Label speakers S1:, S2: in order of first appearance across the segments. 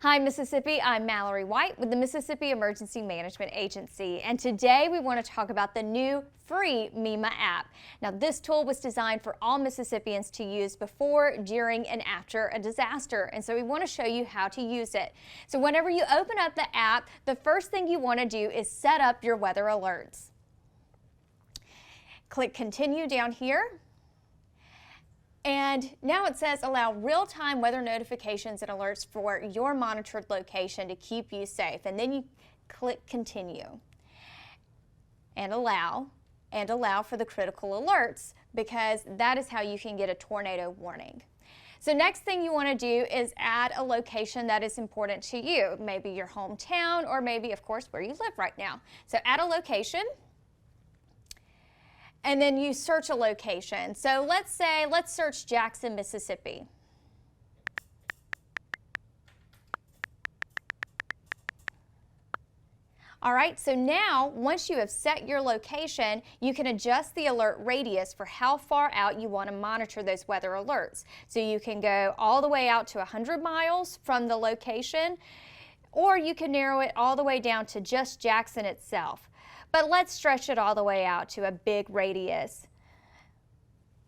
S1: Hi Mississippi, I'm Mallory White with the Mississippi Emergency Management Agency, and today we want to talk about the new free MEMA app. Now this tool was designed for all Mississippians to use before, during, and after a disaster, and so we want to show you how to use it. So whenever you open up the app, the first thing you want to do is set up your weather alerts. Click continue down here. And now it says allow real-time weather notifications and alerts for your monitored location to keep you safe. And then you click continue and allow for the critical alerts, because that is how you can get a tornado warning. So next thing you want to do is add a location that is important to you, maybe your hometown or maybe of course where you live right now. So add a location. And then you search a location. So let's search Jackson, Mississippi. All right, so now once you have set your location, you can adjust the alert radius for how far out you want to monitor those weather alerts. So you can go all the way out to 100 miles from the location, or you can narrow it all the way down to just Jackson itself. But let's stretch it all the way out to a big radius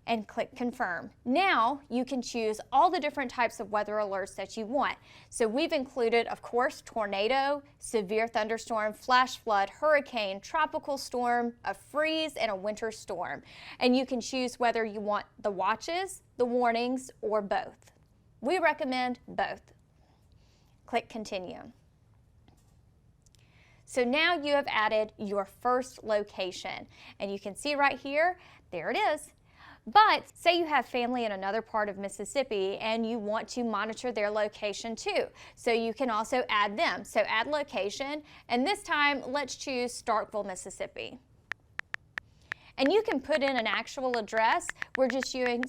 S1: and click confirm. Now you can choose all the different types of weather alerts that you want. So we've included, of course, tornado, severe thunderstorm, flash flood, hurricane, tropical storm, a freeze, and a winter storm. And you can choose whether you want the watches, the warnings, or both. We recommend both. Click continue. So now you have added your first location, and you can see right here, there it is. But say you have family in another part of Mississippi and you want to monitor their location too. So you can also add them. So add location, and this time let's choose Starkville, Mississippi. And you can put in an actual address. We're just using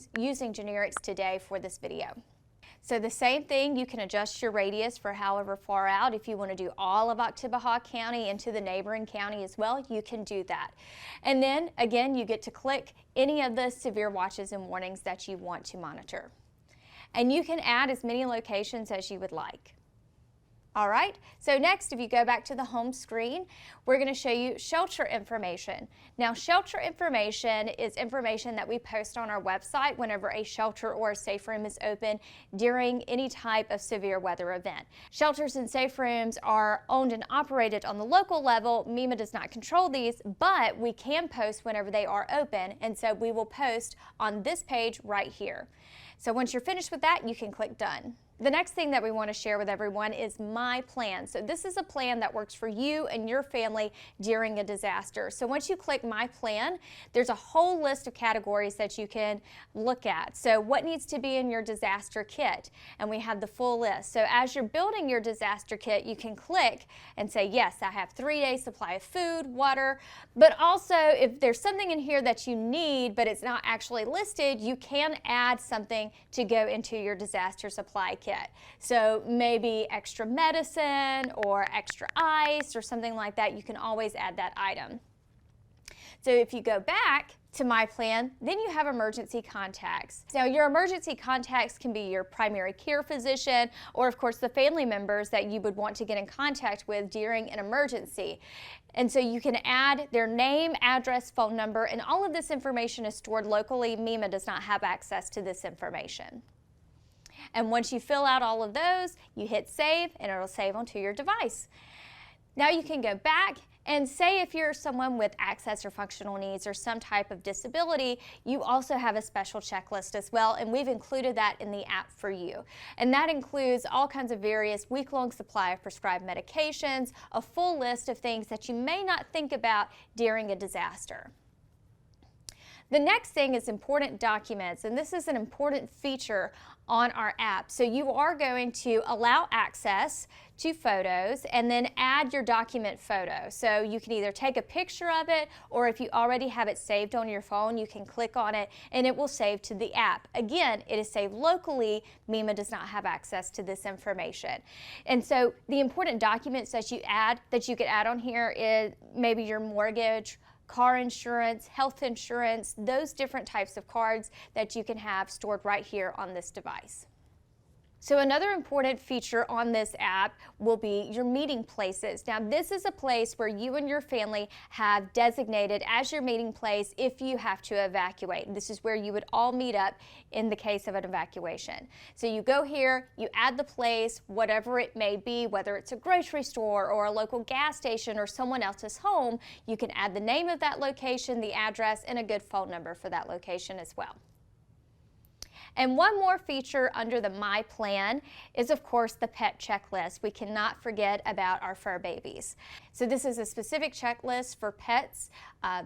S1: generics today for this video. So the same thing, you can adjust your radius for however far out. If you want to do all of Oktibbeha County into the neighboring county as well, you can do that. And then again, you get to click any of the severe watches and warnings that you want to monitor. And you can add as many locations as you would like. All right, so next, if you go back to the home screen, we're going to show you shelter information. Now, shelter information is information that we post on our website whenever a shelter or a safe room is open during any type of severe weather event. Shelters and safe rooms are owned and operated on the local level. MEMA does not control these, but we can post whenever they are open, and so we will post on this page right here. So once you're finished with that, you can click done. The next thing that we want to share with everyone is My Plan. So this is a plan that works for you and your family during a disaster. So once you click My Plan, there's a whole list of categories that you can look at. So what needs to be in your disaster kit? And we have the full list. So as you're building your disaster kit, you can click and say, yes, I have 3 days supply of food, water, but also if there's something in here that you need, but it's not actually listed, you can add something to go into your disaster supply kit. So maybe extra medicine or extra ice or something like that, you can always add that item. So if you go back to My Plan, then you have emergency contacts. Now your emergency contacts can be your primary care physician or of course the family members that you would want to get in contact with during an emergency. And so you can add their name, address, phone number, and all of this information is stored locally. MEMA does not have access to this information. And once you fill out all of those, you hit save and it'll save onto your device. Now you can go back and say if you're someone with access or functional needs or some type of disability, you also have a special checklist as well, and we've included that in the app for you. And that includes all kinds of various week-long supply of prescribed medications, a full list of things that you may not think about during a disaster. The next thing is important documents, and this is an important feature on our app. So you are going to allow access to photos and then add your document photo. So you can either take a picture of it, or if you already have it saved on your phone, you can click on it and it will save to the app. Again, it is saved locally. MEMA does not have access to this information. And so the important documents that you could add on here is maybe your mortgage, car insurance, health insurance, those different types of cards that you can have stored right here on this device. So another important feature on this app will be your meeting places. Now this is a place where you and your family have designated as your meeting place if you have to evacuate. This is where you would all meet up in the case of an evacuation. So you go here, you add the place, whatever it may be, whether it's a grocery store or a local gas station or someone else's home, you can add the name of that location, the address, and a good phone number for that location as well. And one more feature under the My Plan is, of course, the pet checklist. We cannot forget about our fur babies. So this is a specific checklist for pets,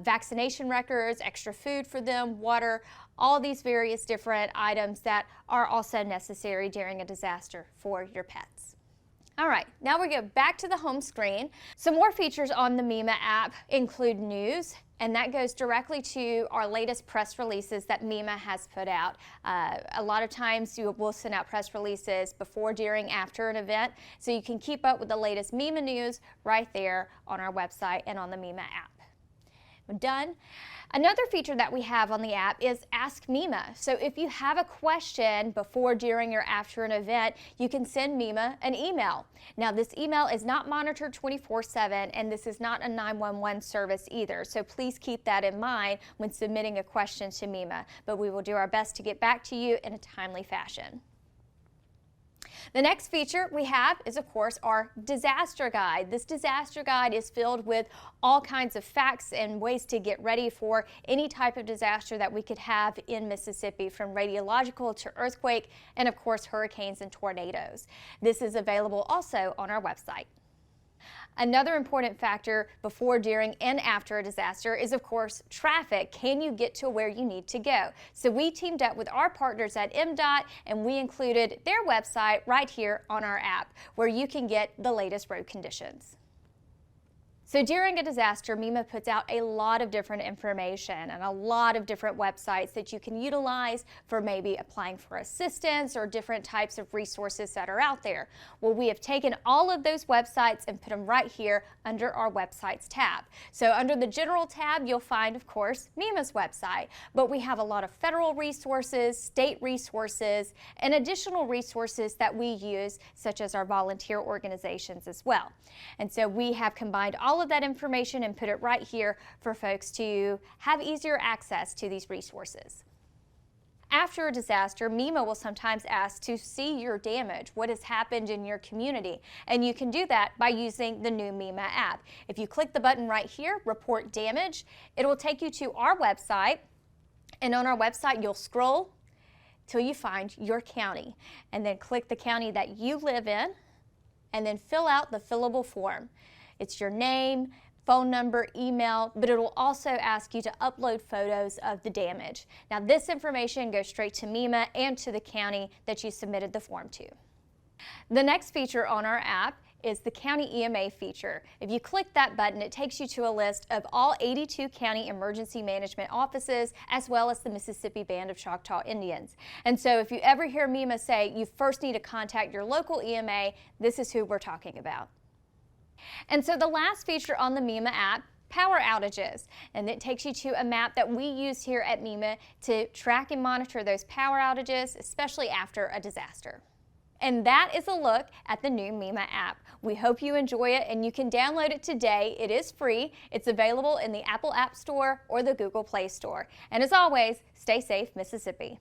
S1: vaccination records, extra food for them, water, all these various different items that are also necessary during a disaster for your pets. All right, now we go back to the home screen. Some more features on the MEMA app include news, and that goes directly to our latest press releases that MEMA has put out. A lot of times we'll send out press releases before, during, after an event, so you can keep up with the latest MEMA news right there on our website and on the MEMA app. We're done. Another feature that we have on the app is Ask MEMA. So if you have a question before, during, or after an event, you can send MEMA an email. Now this email is not monitored 24/7, and this is not a 911 service either. So please keep that in mind when submitting a question to MEMA, but we will do our best to get back to you in a timely fashion. The next feature we have is, of course, our disaster guide. This disaster guide is filled with all kinds of facts and ways to get ready for any type of disaster that we could have in Mississippi, from radiological to earthquake and, of course, hurricanes and tornadoes. This is available also on our website. Another important factor before, during, and after a disaster is, of course, traffic. Can you get to where you need to go? So we teamed up with our partners at MDOT, and we included their website right here on our app, where you can get the latest road conditions. So during a disaster, MEMA puts out a lot of different information and a lot of different websites that you can utilize for maybe applying for assistance or different types of resources that are out there. Well, we have taken all of those websites and put them right here under our websites tab. So under the general tab, you'll find, of course, MEMA's website, but we have a lot of federal resources, state resources, and additional resources that we use, such as our volunteer organizations as well. And so we have combined all of that information and put it right here for folks to have easier access to these resources. After a disaster, MEMA will sometimes ask to see your damage, what has happened in your community, and you can do that by using the new MEMA app. If you click the button right here, Report Damage, it will take you to our website, and on our website you'll scroll till you find your county, and then click the county that you live in, and then fill out the fillable form. It's your name, phone number, email, but it will also ask you to upload photos of the damage. Now this information goes straight to MEMA and to the county that you submitted the form to. The next feature on our app is the County EMA feature. If you click that button, it takes you to a list of all 82 county emergency management offices, as well as the Mississippi Band of Choctaw Indians. And so if you ever hear MEMA say you first need to contact your local EMA, this is who we're talking about. And so the last feature on the MEMA app, power outages, and it takes you to a map that we use here at MEMA to track and monitor those power outages, especially after a disaster. And that is a look at the new MEMA app. We hope you enjoy it, and you can download it today. It is free. It's available in the Apple App Store or the Google Play Store. And as always, stay safe, Mississippi.